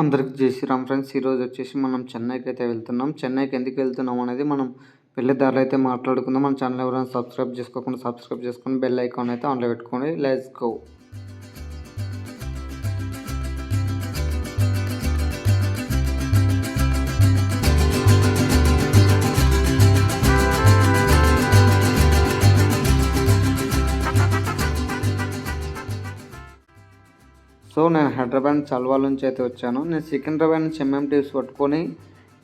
అందరికి జై శ్రీరామ్ ఫ్రెండ్స్. ఈరోజు వచ్చేసి మనం చెన్నైకి అయితే వెళ్తున్నాం. చెన్నైకి ఎందుకు వెళ్తున్నాం అనేది మనం వెళ్ళే దారిలో అయితే మాట్లాడుకుందాం. మన ఛానల్ ఎవరైనా సబ్స్క్రైబ్ చేసుకోకుండా సబ్స్క్రైబ్ చేసుకొని బెల్ ఐకాన్ అయితే ఆన్లో పెట్టుకోండి. Let's go. సో నేను హైదరాబాద్ చల్వాల్ నుంచి అయితే వచ్చాను. నేను సికింద్రాబాద్ నుంచి ఎంఎంటీఎస్ పట్టుకొని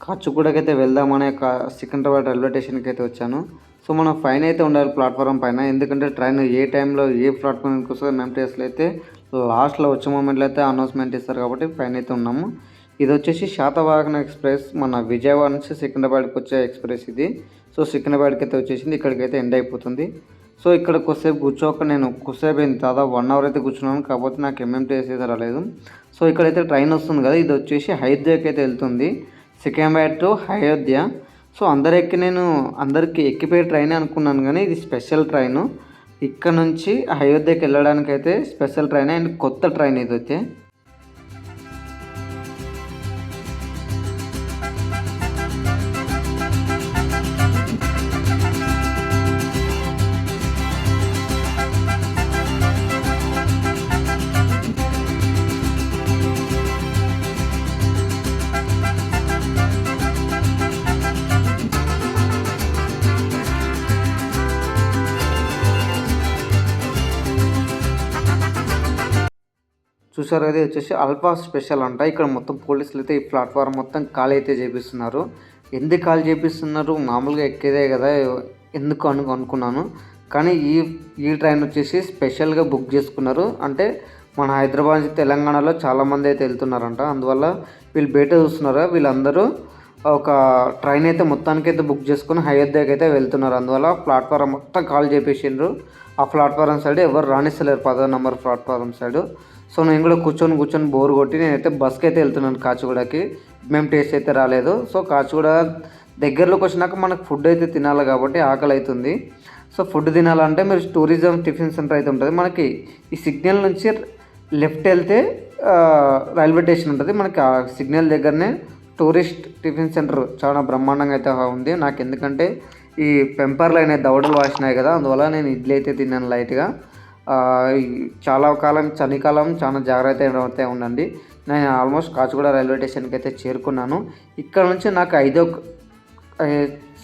కాచిగూడకి అయితే వెళ్దామనే సికింద్రాబాద్ రైల్వే స్టేషన్కి అయితే వచ్చాను. సో మనం ఫైన్ అయితే ఉండాలి ప్లాట్ఫారం పైన, ఎందుకంటే ట్రైన్ ఏ టైంలో ఏ ప్లాట్ఫామ్కి వస్తుందో ఎంఎంటీఎస్లో అయితే లాస్ట్లో వచ్చే మూమెంట్లో అయితే అనౌన్స్మెంట్ ఇస్తారు కాబట్టి ఫైన్ అయితే ఉన్నాము. ఇది వచ్చేసి శాతవాహన ఎక్స్ప్రెస్, మన విజయవాడ నుంచి సికింద్రాబాద్కి వచ్చే ఎక్స్ప్రెస్ ఇది. సో సికింద్రాబాద్కి అయితే వచ్చేసింది, ఇక్కడికైతే ఎండ్ అయిపోతుంది. సో ఇక్కడ కొద్దిసేపు కూర్చోక నేను కొద్దిసేపు అయింది, దాదాపు 1 అవర్ అయితే కూర్చున్నాను. కాకపోతే నాకు ఎంఎంటీఎస్ అయితే రాలేదు. సో ఇక్కడైతే ట్రైన్ వస్తుంది కదా, ఇది వచ్చేసి అయోధ్యకి అయితే వెళ్తుంది, సికింద్రాబాద్ టు అయోధ్య. సో అందరికీ ఎక్కిపోయే ట్రైన్ అనుకున్నాను, కానీ ఇది స్పెషల్ ట్రైన్. ఇక్కడ నుంచి అయోధ్యకి వెళ్ళడానికి అయితే స్పెషల్ ట్రైన్ అండ్ కొత్త ట్రైన్ ఇది అయితే. చూసారు కదా, వచ్చేసి అల్ఫా స్పెషల్ అంట. ఇక్కడ మొత్తం పోలీసులు అయితే ఈ ప్లాట్ఫామ్ మొత్తం ఖాళీ అయితే చేపిస్తున్నారు. ఎందుకు ఖాళీ చేపిస్తున్నారు, మామూలుగా ఎక్కేదే కదా ఎందుకు అనుకున్నాను. కానీ ఈ ట్రైన్ వచ్చేసి స్పెషల్గా బుక్ చేసుకున్నారు. అంటే మన హైదరాబాద్ నుంచి తెలంగాణలో చాలామంది అయితే వెళ్తున్నారంట, అందువల్ల వీళ్ళు బయట చూస్తున్నారు. వీళ్ళందరూ ఒక ట్రైన్ అయితే మొత్తానికైతే బుక్ చేసుకుని అయోధ్యకి అయితే వెళ్తున్నారు. అందువల్ల ప్లాట్ఫారం మొత్తం ఖాళీ చేపించిండ్రు. ఆ ప్లాట్ఫారం సైడ్ ఎవరు రాణిస్తలేరు, 10వ నెంబర్ ప్లాట్ఫారం సైడ్. సో నేను కూడా కూర్చొని బోర్ కొట్టి నేనైతే బస్కి అయితే వెళ్తున్నాను కాచిగూడకి. మేము టేస్ట్ అయితే రాలేదు. సో కాచిగూడ దగ్గరలోకి వచ్చినాక మనకు ఫుడ్ అయితే తినాలి కాబట్టి ఆకలి అవుతుంది. సో ఫుడ్ తినాలంటే మీరు టూరిజం టిఫిన్ సెంటర్ అయితే ఉంటుంది మనకి. ఈ సిగ్నల్ నుంచి లెఫ్ట్ వెళ్తే రైల్వే స్టేషన్ ఉంటుంది. మనకి ఆ సిగ్నల్ దగ్గరనే టూరిస్ట్ టిఫిన్ సెంటర్ చాలా బ్రహ్మాండంగా అయితే ఉంది. నాకు ఎందుకంటే ఈ పెంపర్లు అయినాయి, దవడలు వాసినాయి కదా, అందువల్ల నేను ఇడ్లీ అయితే తిన్నాను లైట్గా. చాలా కాలం చలికాలం, చాలా జాగ్రత్త అయితే ఉండండి. నేను ఆల్మోస్ట్ కాచిగూడ రైల్వే స్టేషన్కి అయితే చేరుకున్నాను. ఇక్కడ నుంచి నాకు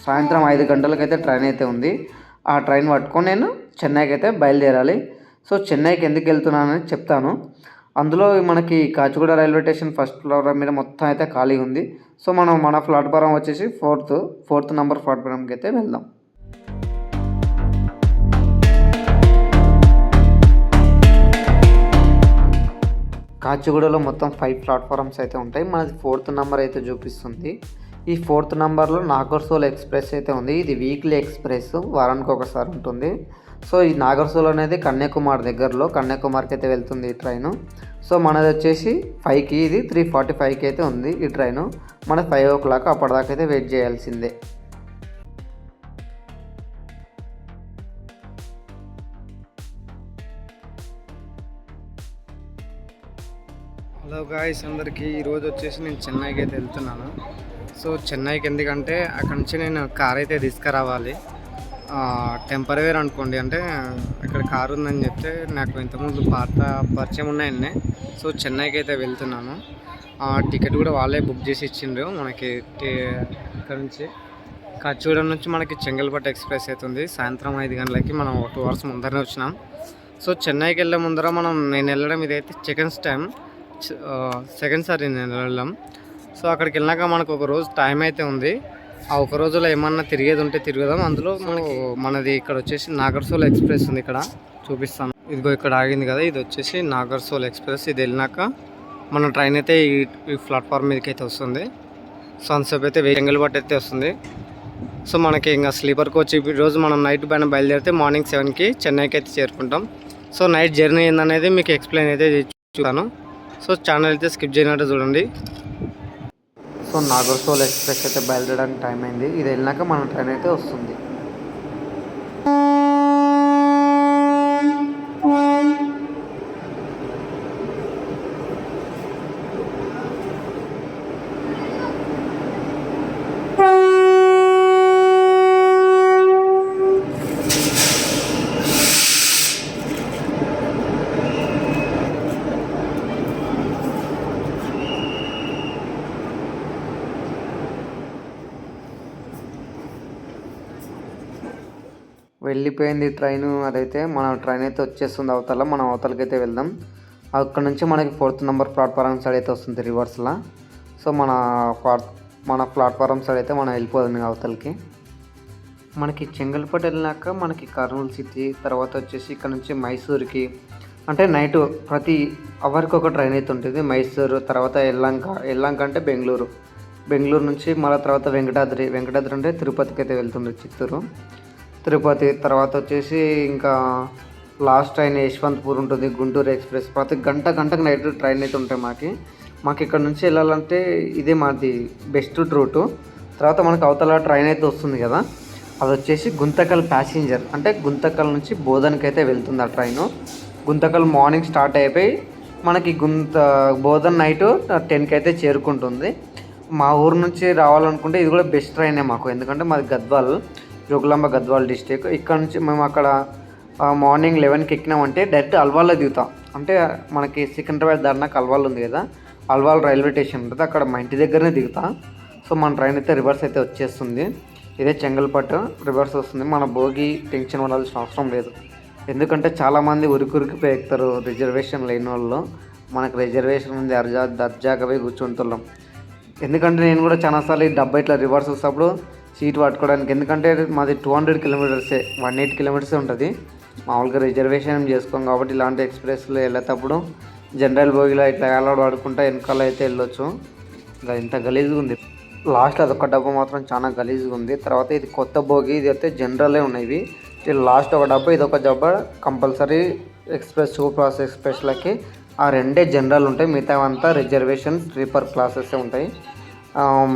సాయంత్రం 5 గంటలకైతే ట్రైన్ అయితే ఉంది. ఆ ట్రైన్ పట్టుకొని నేను చెన్నైకి అయితే బయలుదేరాలి. సో చెన్నైకి ఎందుకు వెళ్తున్నానని చెప్తాను. అందులో మనకి Kacheguda railway station first floor మీద మొత్తం అయితే ఖాళీ ఉంది. సో మన ప్లాట్ఫారం వచ్చేసి ఫోర్త్ నెంబర్ ప్లాట్ఫారంకి అయితే వెళ్దాం. కాచిగూడలో మొత్తం 5 ప్లాట్ఫారమ్స్ అయితే ఉంటాయి. మనది 4th నెంబర్ అయితే చూపిస్తుంది. ఈ 4th నెంబర్లో నాగర్సోల్ ఎక్స్ప్రెస్ అయితే ఉంది. ఇది వీక్లీ ఎక్స్ప్రెస్, వారానికి ఒకసారి ఉంటుంది. సో ఈ నాగర్సోల్ అనేది కన్యాకుమారి దగ్గరలో, కన్యాకుమారికి అయితే వెళ్తుంది ఈ ట్రైను. సో మనది వచ్చేసి 5కి, ఇది 3:45కి అయితే ఉంది ఈ ట్రైను. మనది 5 o'clock, అప్పటిదాకా అయితే వెయిట్ చేయాల్సిందే. హలో గాయ్స్ అందరికీ, ఈరోజు వచ్చేసి నేను చెన్నైకి అయితే వెళ్తున్నాను. సో చెన్నైకి ఎందుకంటే అక్కడ నుంచి నేను కార్ అయితే తీసుకురావాలి. టెంపరరీ అనుకోండి, అంటే ఇక్కడ కారు ఉందని చెప్తే నాకు ఇంతకుముందు పాత పరిచయం ఉన్నాయన్నే. సో చెన్నైకి అయితే వెళ్తున్నాను. టికెట్ కూడా వాళ్ళే బుక్ చేసి ఇచ్చిండ్రు మనకి. ఇక్కడ నుంచి కాచిగూడ నుంచి మనకి చెంగల్పట్టు ఎక్స్ప్రెస్ అవుతుంది. సాయంత్రం 5 గంటలకి మనం 2 hours ముందరనే వచ్చినాం. సో చెన్నైకి వెళ్ళే ముందర నేను వెళ్ళడం ఇదైతే సెకండ్ సారి నేను వెళ్ళాం. సో అక్కడికి వెళ్ళాక మనకు ఒక రోజు టైం అయితే ఉంది. ఆ ఒక రోజులో ఏమన్నా తిరిగేది ఉంటే తిరుగుదాం. అందులో మనది ఇక్కడ వచ్చేసి నాగర్సోల్ ఎక్స్ప్రెస్ ఉంది, ఇక్కడ చూపిస్తాను. ఇదిగో ఇక్కడ ఆగింది కదా, ఇది వచ్చేసి నాగర్సోల్ ఎక్స్ప్రెస్. ఇది వెళ్ళినాక మన ట్రైన్ అయితే ఈ ప్లాట్ఫామ్ మీదకి అయితే వస్తుంది. సో అంతసేపు అయితే చెంగల్పట్టు అయితే వస్తుంది. సో మనకి ఇంకా స్లీపర్ కోచ్ ఈరోజు మనం నైట్ పైన బయలుదేరితే మార్నింగ్ 7కి చెన్నైకి అయితే చేరుకుంటాం. సో నైట్ జర్నీ ఏందనేది మీకు ఎక్స్ప్లెయిన్ అయితే చూస్తాను. సో ఛానల్ అయితే స్కిప్ చేయనట్టు చూడండి. సో నాగర్సోల్ ఎక్స్ప్రెస్ అయితే బయలుదేరడానికి టైం అయింది. ఇది వెళ్ళినాక మన ట్రైన్ అయితే వస్తుంది. వెళ్ళిపోయింది ట్రైను. అదైతే మన ట్రైన్ అయితే వచ్చేస్తుంది అవతల. మనం అవతలకైతే వెళ్దాం. అక్కడ నుంచి మనకి 4th నెంబర్ ప్లాట్ఫారం సైడ్ అయితే వస్తుంది రివర్స్లో. సో మన ప్లాట్ఫారం సైడ్ అయితే మనం వెళ్ళిపోదాం అవతలకి. మనకి చెంగల్పట్టు వెళ్ళినాక మనకి కర్నూలు సిటీ, తర్వాత వచ్చేసి ఇక్కడ నుంచి మైసూర్కి, అంటే నైట్ ప్రతి అవర్కి ఒక ట్రైన్ అయితే ఉంటుంది. మైసూరు, తర్వాత ఎల్లంక అంటే బెంగళూరు నుంచి మళ్ళీ తర్వాత వెంకటాద్రి అంటే తిరుపతికి అయితే వెళ్తుంది, చిత్తూరు తిరుపతి. తర్వాత వచ్చేసి ఇంకా లాస్ట్ ట్రైన్ యశ్వంతపూర్ ఉంటుంది, గుంటూరు ఎక్స్ప్రెస్. ప్రతి గంటకు నైట్ ట్రైన్ అయితే ఉంటాయి మాకు ఇక్కడ నుంచి వెళ్ళాలంటే ఇదే మాది బెస్ట్ రూటు. తర్వాత మనకు అవతల ట్రైన్ అయితే వస్తుంది కదా, అది వచ్చేసి గుంతకల్ ప్యాసింజర్, అంటే గుంతకల్ నుంచి బోధన్కి అయితే వెళ్తుంది ఆ ట్రైను. గుంతకల్ మార్నింగ్ స్టార్ట్ అయిపోయి మనకి బోధన్ నైట్ 10కి అయితే చేరుకుంటుంది. మా ఊరు నుంచి రావాలనుకుంటే ఇది కూడా బెస్ట్ ట్రైనే మాకు, ఎందుకంటే మాది జోగులాంబ గద్వాల్ డిస్టిక్. ఇక్కడ నుంచి మేము అక్కడ మార్నింగ్ 11కి ఎక్కినామంటే డైరెక్ట్ అల్వాల్లో దిగుతాం. అంటే మనకి సికింద్రాబాద్ దాటినాక అల్వాల్ ఉంది కదా, అల్వాల్ రైల్వే స్టేషన్ ఉంటుంది, అక్కడ మా ఇంటి దగ్గరనే దిగుతాం. సో మన ట్రైన్ అయితే రివర్స్ అయితే వచ్చేస్తుంది. ఇదే చెంగల్పట్టు రివర్స్ వస్తుంది. మన భోగి టెన్షన్ పడాల్సిన అవసరం లేదు, ఎందుకంటే చాలామంది ఉరికి ఎక్కుతారు రిజర్వేషన్ లేని వాళ్ళు. మనకు రిజర్వేషన్ ఉంది, దర్జాగా పోయి కూర్చుంటున్నాం. ఎందుకంటే నేను కూడా చాలాసార్లు ఈ డబ్బా ఇట్లా రివర్స్ వస్తప్పుడు సీట్ పట్టుకోవడానికి, ఎందుకంటే మాది 200 కిలోమీటర్సే, 180 కిలోమీటర్సే ఉంటుంది. మామూలుగా రిజర్వేషన్ చేసుకోం కాబట్టి ఇలాంటి ఎక్స్ప్రెస్లో వెళ్ళేటప్పుడు జనరల్ బోగిలో ఇట్లా ఏలాడు పడుకుంటా వెనకాల అయితే వెళ్ళొచ్చు. ఇంకా ఇంత గలీజ్గా ఉంది. లాస్ట్ అదొక డబ్బా మాత్రం చాలా గలీజ్గా ఉంది. తర్వాత ఇది కొత్త బోగి, ఇది అయితే జనరలే ఉన్నాయి. ఇది లాస్ట్ ఒక డబ్బా, ఇది ఒక డబ్బా కంపల్సరీ ఎక్స్ప్రెస్, సూపర్ ఫాస్ట్ ఎక్స్ప్రెస్లకి ఆ రెండే జనరల్ ఉంటాయి, మిగతా అంతా రిజర్వేషన్ స్లీపర్ క్లాసెస్ ఉంటాయి.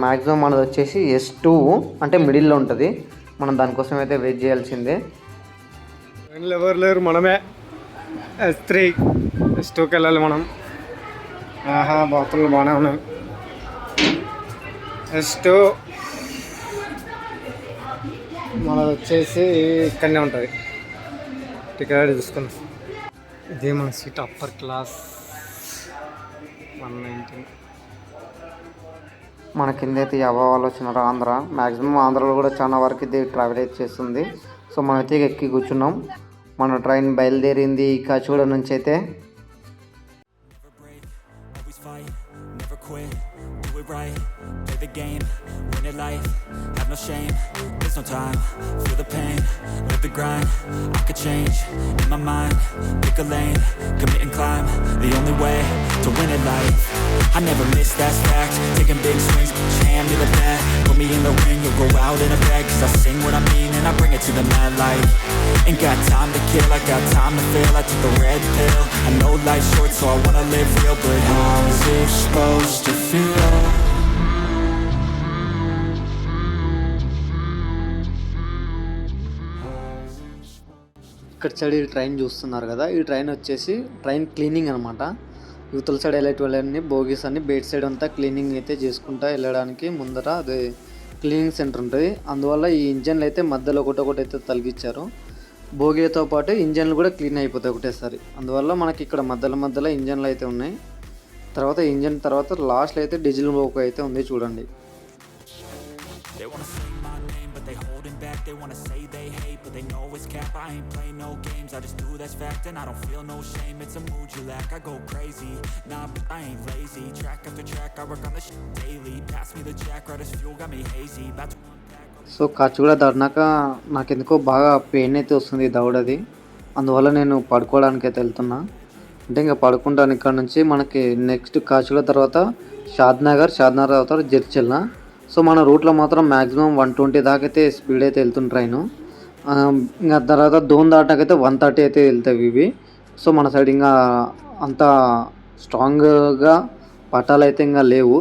మ్యాక్సిమం మనది వచ్చేసి S2 అంటే మిడిల్లో ఉంటుంది. మనం దానికోసం అయితే వెయిట్ చేయాల్సిందే. ఎవరు లేరు, మనమే S3 S2కి వెళ్ళాలి మనం. బాత్రూమ్లు బాగానే ఉన్నాయి. S2 మనది వచ్చేసి ఇక్కడనే ఉంటుంది. టికెట్ తీసుకున్నాం. ఇదే మన సీట్, అప్పర్ క్లాస్ 119. మన కింద అయితే యాభై వాళ్ళు వచ్చినారు ఆంధ్ర. మ్యాక్సిమం ఆంధ్రలో కూడా చాలా వరకు ఇది ట్రావెల్ అయితే చేస్తుంది. సో మనమైతే ఎక్కి కూర్చున్నాం. మన ట్రైన్ బయలుదేరింది కాచిగూడ నుంచి అయితే. I never miss, that's fact. Taking big swings, put your hand to the bat. Put me in the ring, you'll go out in a bag. Cause I sing what I mean and I bring it to the mad light. Ain't got time to kill, I got time to feel. I took the red pill, I know life's short so I wanna live real. But how is it supposed to feel? ఇక్కడ side ఈ train చూస్తున్నారు కదా, ఈ train వచ్చేసి train cleaning అనమాట. యువతల side వెళ్ళేటివన్నీ bogies అన్ని బయట సైడ్ అంతా క్లీనింగ్ అయితే చేసుకుంటా వెళ్ళడానికి ముందర అది క్లీనింగ్ సెంటర్ ఉంటుంది. అందువల్ల ఈ ఇంజన్లు అయితే మధ్యలో ఒకటి అయితే తొలగించారు. బోగీలతో పాటు ఇంజన్లు కూడా క్లీన్ అయిపోతాయి ఒకటేసారి. అందువల్ల మనకి ఇక్కడ మధ్యలో ఇంజన్లు అయితే ఉన్నాయి. తర్వాత ఇంజన్ తర్వాత లాస్ట్లో అయితే డీజిల్ బోకు అయితే ఉంది చూడండి. They wanna say they hate, but they know it's cap. I ain't play no games, I just do that's fact. And I don't feel no shame, it's a mood you lack. I go crazy, nah, but I ain't lazy. Track after track, I work on this shit daily. Pass me the jack, right as fuel, got me hazy. So Kacheguda దాటినాక నాకు ఎందుకో బాగా pain అయితే వస్తుంది దవడది. అందువల్ల నేను పడుకోవడానికి అయితే వెళ్తున్నా. అంటే ఇంకా పడుకుంటాను. ఇక్కడ నుంచి మనకి నెక్స్ట్ కాచిగూడ తర్వాత షాద్నగర్ తర్వాత జడ్చల్. సో మన రూట్లో మాత్రం మ్యాక్సిమం 120 దాకా అయితే స్పీడ్ అయితే వెళ్తుంది ట్రైను. ఇంకా తర్వాత దోన్ దాటాకైతే 130 అయితే వెళ్తాయి ఇవి. సో మన సైడ్ ఇంకా అంత స్ట్రాంగ్గా పట్టాలు అయితే ఇంకా లేవు.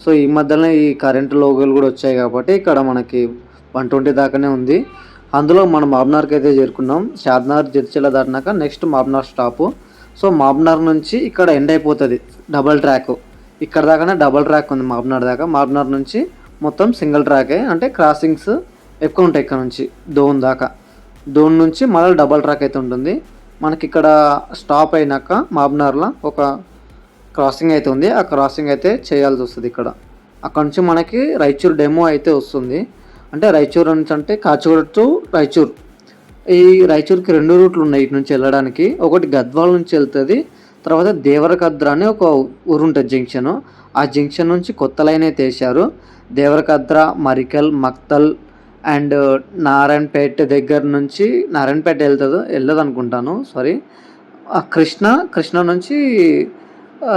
సో ఈ మధ్యలో ఈ కరెంటు లోగోలు కూడా వచ్చాయి కాబట్టి ఇక్కడ మనకి 120 దాకానే ఉంది. అందులో మనం మాబ్నార్కి అయితే చేరుకున్నాం. షాద్నగర్ జడ్చల్ల దాటినాక next Mahbubnagar stop. So Mahbubnagar నుంచి ఇక్కడ ఎండ్ అయిపోతుంది డబల్ ట్రాక్. ఇక్కడ దాకానే డబల్ ట్రాక్ ఉంది మాబ్నార్ దాకా. మాబ్నార్ నుంచి మొత్తం సింగిల్ ట్రాకే, అంటే క్రాసింగ్స్ ఎక్కువ ఉంటాయి ఇక్కడ నుంచి దోన్ దాకా. దోన్ నుంచి మళ్ళీ డబల్ ట్రాక్ అయితే ఉంటుంది. మనకి ఇక్కడ స్టాప్ అయినాక మాబ్నార్లో ఒక క్రాసింగ్ అయితే ఉంది. ఆ క్రాసింగ్ అయితే చేయాల్సి వస్తుంది ఇక్కడ. అక్కడ నుంచి మనకి రాయచూర్ డెమో అయితే వస్తుంది. అంటే రాయచూర్ నుంచి అంటే కాచిగూడ టు రాయచూర్ ఈ రాయచూర్కి 2 రూట్లు ఉన్నాయి ఇటు నుంచి వెళ్ళడానికి. ఒకటి గద్వాల నుంచి వెళ్తుంది, తర్వాత దేవరకద్ర అని ఒక ఊరు ఉంటుంది జంక్షన్. ఆ జంక్షన్ నుంచి కొత్త లైన్ అయితే వేశారు. దేవరకద్ర, మరికల్, మక్తల్ అండ్ నారాయణపేట దగ్గర నుంచి నారాయణపేట వెళ్ళదు అనుకుంటాను, సారీ. కృష్ణ నుంచి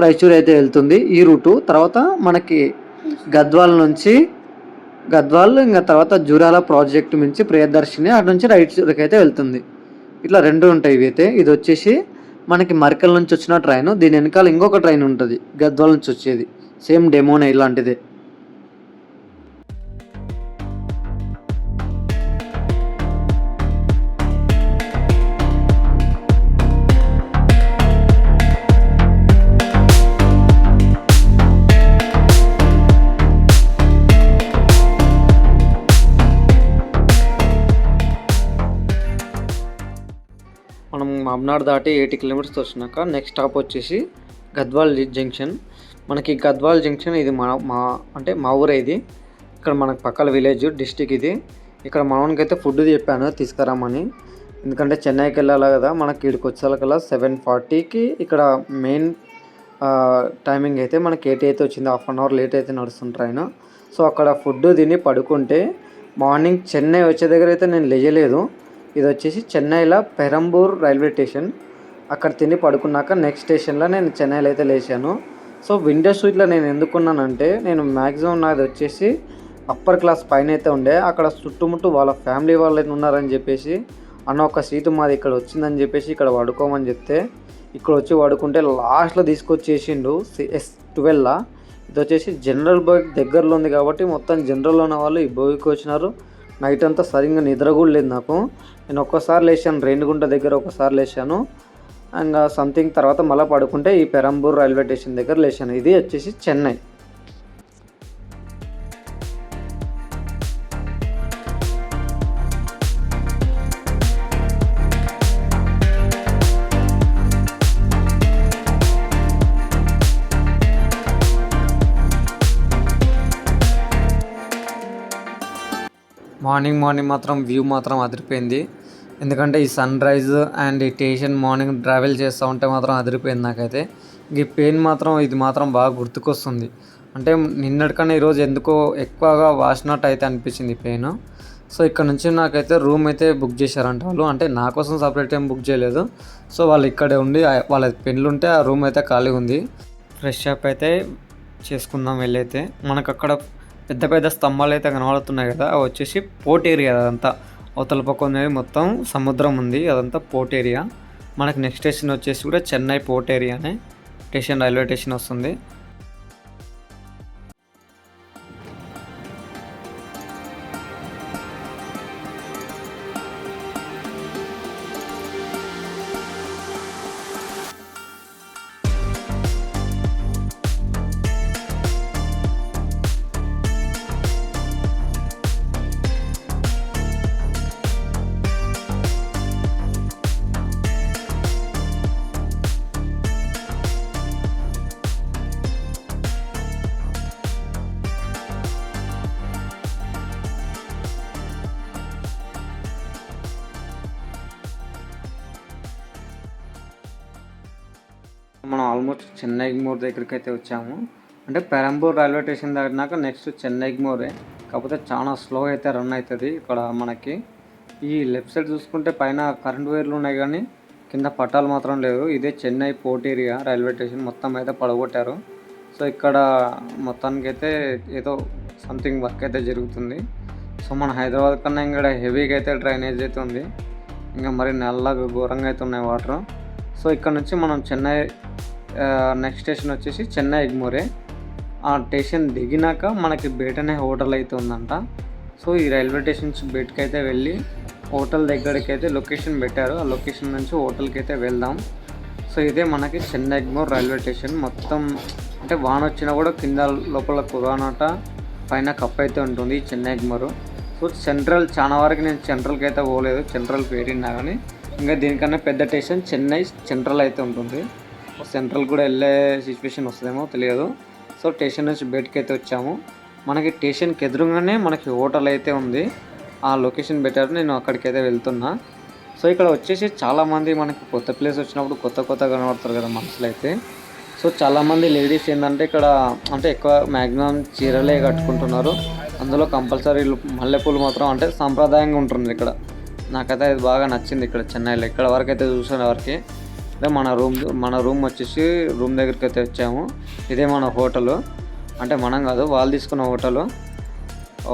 రాయచూర్ అయితే వెళ్తుంది ఈ రూటు. తర్వాత మనకి గద్వాల్ ఇంకా తర్వాత జూరాల ప్రాజెక్టు నుంచి ప్రియదర్శిని అటు నుంచి రాయచూర్కి అయితే వెళ్తుంది. ఇట్లా 2 ఉంటాయి ఇవి అయితే. ఇది వచ్చేసి మనకి మరికల్ నుంచి వచ్చిన ట్రైన్. దీని వెనకాల ఇంకొక ట్రైన్ ఉంటుంది గద్వాల నుంచి వచ్చేది, సేమ్ డెమోనే ఇలాంటిదే. మనం మామ్నాడ్ దాటి 80 కిలోమీటర్స్ వచ్చినాక నెక్స్ట్ స్టాప్ వచ్చేసి గద్వాల్ జంక్షన్. మనకి గద్వాల్ జంక్షన్ ఇది మా ఊరే ఇది. ఇక్కడ మనకు పక్కల విలేజ్ డిస్టిక్ ఇది. ఇక్కడ మనకైతే ఫుడ్ చెప్పాను తీసుకురామని, ఎందుకంటే చెన్నైకి వెళ్ళాలి కదా. మనకి ఇక్కడికి వచ్చేకల్లా 7:40కి ఇక్కడ మెయిన్ టైమింగ్ అయితే మనకి 8 అయితే వచ్చింది. హాఫ్ అన్ అవర్ లేట్ అయితే నడుస్తుంది ట్రైన్. సో అక్కడ ఫుడ్ తిని పడుకుంటే మార్నింగ్ చెన్నై వచ్చే దగ్గర అయితే నేను లేయలేదు. ఇది వచ్చేసి చెన్నైలో పెరంబూర్ రైల్వే స్టేషన్. అక్కడ తిని పడుకున్నాక నెక్స్ట్ స్టేషన్లో నేను చెన్నైలో అయితే లేచాను. సో విండో సీట్లో నేను ఎందుకున్నానంటే, నేను మ్యాక్సిమం నాది వచ్చేసి అప్పర్ క్లాస్ పైన అయితే ఉండే, అక్కడ చుట్టుముట్టు వాళ్ళ ఫ్యామిలీ వాళ్ళు అయితే ఉన్నారని చెప్పేసి అన్న ఒక సీటు మాది ఇక్కడ వచ్చిందని చెప్పేసి ఇక్కడ పడుకోమని చెప్తే ఇక్కడ వచ్చి పడుకుంటే లాస్ట్లో తీసుకొచ్చేసిండు S12లా. ఇది వచ్చేసి జనరల్ బోగి దగ్గరలో ఉంది కాబట్టి మొత్తం జనరల్లో ఉన్న వాళ్ళు ఈ బోగికి వచ్చినారు. నైట్ అంతా సరిగ్గా నిద్ర కూడా లేదు నాకు. నేను ఒక్కసారి లేచాను రేణిగుంట దగ్గర, ఒకసారి లేచాను. ఇంకా సంథింగ్ తర్వాత మళ్ళీ పడుకుంటే ఈ పెరంబూర్ రైల్వే స్టేషన్ దగ్గర లేచాను. ఇది వచ్చేసి చెన్నై. మార్నింగ్ మాత్రం వ్యూ మాత్రం అదిరిపోయింది. ఎందుకంటే ఈ సన్ రైజ్ అండ్ ఈ స్టేషన్ మార్నింగ్ ట్రావెల్ చేస్తూ ఉంటే మాత్రం అదిరిపోయింది నాకైతే. ఈ పెయిన్ మాత్రం ఇది మాత్రం బాగా గుర్తుకొస్తుంది. అంటే నిన్నటికన్నా ఈరోజు ఎందుకో ఎక్కువగా వాసినట్టు అయితే అనిపించింది ఈ పెయిన్. సో ఇక్కడ నుంచి నాకైతే రూమ్ అయితే బుక్ చేశారంట వాళ్ళు. అంటే నా కోసం సపరేట్ ఏం బుక్ చేయలేదు. సో వాళ్ళు ఇక్కడే ఉండి వాళ్ళ పెళ్ళి ఉంటే ఆ రూమ్ అయితే ఖాళీ ఉంది. ఫ్రెష్ అప్ అయితే చేసుకుందాం వెళ్ళైతే. మనకు అక్కడ పెద్ద స్తంభాలు అయితే కనబడుతున్నాయి కదా, అవి వచ్చేసి పోర్ట్ ఏరియా. అదంతా అవతల పక్క ఉన్నది మొత్తం సముద్రం ఉంది, అదంతా పోర్ట్ ఏరియా. మనకి నెక్స్ట్ స్టేషన్ వచ్చేసి కూడా చెన్నై పోర్ట్ ఏరియానే స్టేషన్, రైల్వే స్టేషన్ వస్తుంది. మనం ఆల్మోస్ట్ చెన్నై ఎగ్మోర్ దగ్గరికి అయితే వచ్చాము. అంటే పెరంబూర్ రైల్వే స్టేషన్ దాటినాక నెక్స్ట్ చెన్నై ఎగ్మోరే. కాకపోతే చాలా స్లో అయితే రన్ అవుతుంది. ఇక్కడ మనకి ఈ లెఫ్ట్ సైడ్ చూసుకుంటే పైన కరెంట్ వైర్లు ఉన్నాయి కానీ కింద పట్టాలు మాత్రం లేదు. ఇదే Chennai port area railway station మొత్తం అయితే పడగొట్టారు. సో ఇక్కడ మొత్తానికైతే ఏదో సంథింగ్ వర్క్ అయితే జరుగుతుంది. సో మన హైదరాబాద్ కన్నా ఇక్కడ హెవీగా అయితే డ్రైనేజ్ అయితే ఉంది. ఇంకా మరి నల్లగా ఘోరంగా అయితే ఉన్నాయి వాటర్. సో ఇక్కడ నుంచి మనం చెన్నై నెక్స్ట్ స్టేషన్ వచ్చేసి చెన్నై ఎగ్మోరే. ఆ స్టేషన్ దిగినాక మనకి బేట్ అనే హోటల్ అయితే ఉందంట. సో ఈ రైల్వే స్టేషన్ నుంచి బేట్కి అయితే వెళ్ళి హోటల్ దగ్గరికి అయితే లొకేషన్ పెట్టారు. ఆ లొకేషన్ నుంచి హోటల్కి అయితే వెళ్దాం. సో ఇదే మనకి చెన్నై ఎగ్మోర్ రైల్వే స్టేషన్. మొత్తం అంటే వాన వచ్చినా కూడా కింద లోపల కురానట, పైన కప్ అయితే ఉంటుంది ఈ చెన్నై ఎగ్మోర్. సో సెంట్రల్ చాలా వరకు నేను సెంట్రల్కి అయితే పోలేదు, సెంట్రల్ పేరినా కానీ ఇంకా దీనికన్నా పెద్ద స్టేషన్ చెన్నై సెంట్రల్ అయితే ఉంటుంది. సెంట్రల్ కూడా వెళ్ళే సిచ్యువేషన్ వస్తుందేమో తెలియదు. సో స్టేషన్ నుంచి బయటకి అయితే వచ్చాము. మనకి స్టేషన్కి ఎదురుగానే మనకి హోటల్ అయితే ఉంది. ఆ లొకేషన్ పెట్టారు, నేను అక్కడికైతే వెళ్తున్నా. సో ఇక్కడ వచ్చేసి చాలామంది మనకి కొత్త ప్లేస్ వచ్చినప్పుడు కొత్తగా కనబడతారు కదా మనుషులు అయితే. సో చాలామంది లేడీస్ ఏంటంటే ఇక్కడ అంటే ఎక్కువ మ్యాక్సిమం చీరలే కట్టుకుంటున్నారు. అందులో కంపల్సరీ మల్లెపూలు మాత్రం అంటే సాంప్రదాయంగా ఉంటుంది ఇక్కడ. నాకైతే అది బాగా నచ్చింది ఇక్కడ చెన్నైలో. ఇక్కడ వరకు అయితే చూసిన వరకు అంటే మన రూమ్ వచ్చేసి రూమ్ దగ్గరికి అయితే వచ్చాము. ఇదే మన హోటలు, అంటే మనం కాదు వాళ్ళు తీసుకున్న హోటలు,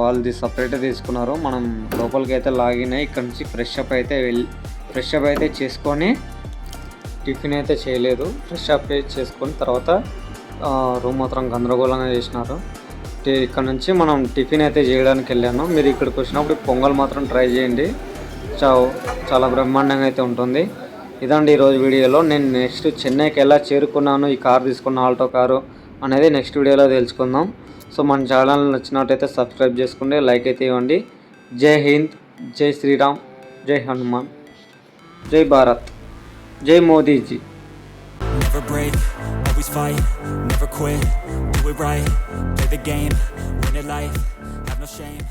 వాళ్ళది సపరేట్గా తీసుకున్నారు. మనం లోపలికి అయితే లాగిన్ అయ్యి ఇక్కడ నుంచి ఫ్రెష్ అప్ అయితే చేసుకొని టిఫిన్ అయితే చేయలేదు. ఫ్రెష్ అప్ చేసుకొని తర్వాత రూమ్ మాత్రం గందరగోళంగా చేసినారు. ఇక్కడ నుంచి మనం టిఫిన్ అయితే చేయడానికి వెళ్ళాను. మీరు ఇక్కడికి వచ్చినప్పుడు పొంగల్ మాత్రం ట్రై చేయండి, చాలా బ్రహ్మాండంగా అయితే ఉంటుంది. ఇదండి ఈరోజు వీడియోలో. నేను నెక్స్ట్ చెన్నైకి ఎలా చేరుకున్నాను, ఈ కారు తీసుకున్న ఆల్టో కారు అనేది నెక్స్ట్ వీడియోలో తెలుసుకుందాం. సో మన ఛానల్ నచ్చినట్టయితే సబ్స్క్రైబ్ చేసుకోండి, లైక్ అయితే ఇవ్వండి. జై హింద్, జై శ్రీరామ్, జై హనుమాన్, జై భారత్, జై Modiji. Never break, always fight, never quit, do it right, play the game, win it life, have no shame.